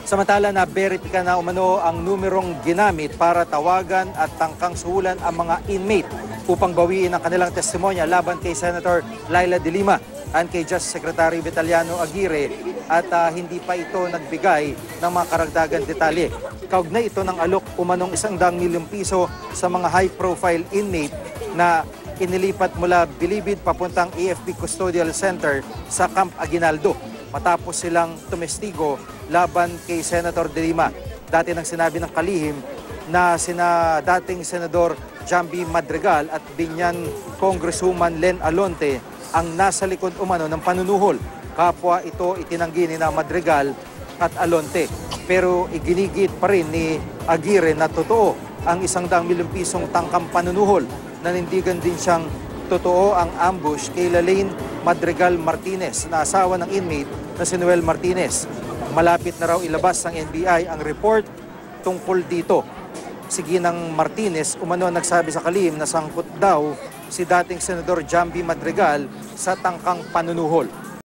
Samantala na verifika na umano ang numerong ginamit para tawagan at tangkang suhulan ang mga inmate upang bawiin ang kanilang testimonya laban kay Senator Laila De Lima at kay Justice Secretary Vitaliano Aguirre at hindi pa ito nagbigay ng mga karagdagan detalye. Kaugnay ito ng alok umanong 100 milyong piso sa mga high-profile inmate na inilipat mula Bilibid papuntang AFP Custodial Center sa Camp Aguinaldo matapos silang tumestigo laban kay Senator De Lima. Dati nang sinabi ng kalihim na sina dating Senador Jamby Madrigal at Binyan Congresswoman Len Alonte ang nasa likod umano ng panunuhol. Kapwa ito itinanggi ni na Madrigal at Alonte. Pero iginigit pa rin ni Aguirre na totoo ang 100 milyong pisong tangkang panunuhol. Nanindigan din siyang totoo ang ambush kay Lalaine Madrigal Martinez na asawa ng inmate na si Noel Martinez. Malapit na raw ilabas ng NBI ang report tungkol dito. Si Ginang Martinez umano nagsabi sa kalihim na sangkot daw si dating Senador Jamby Madrigal sa tangkang panunuhol.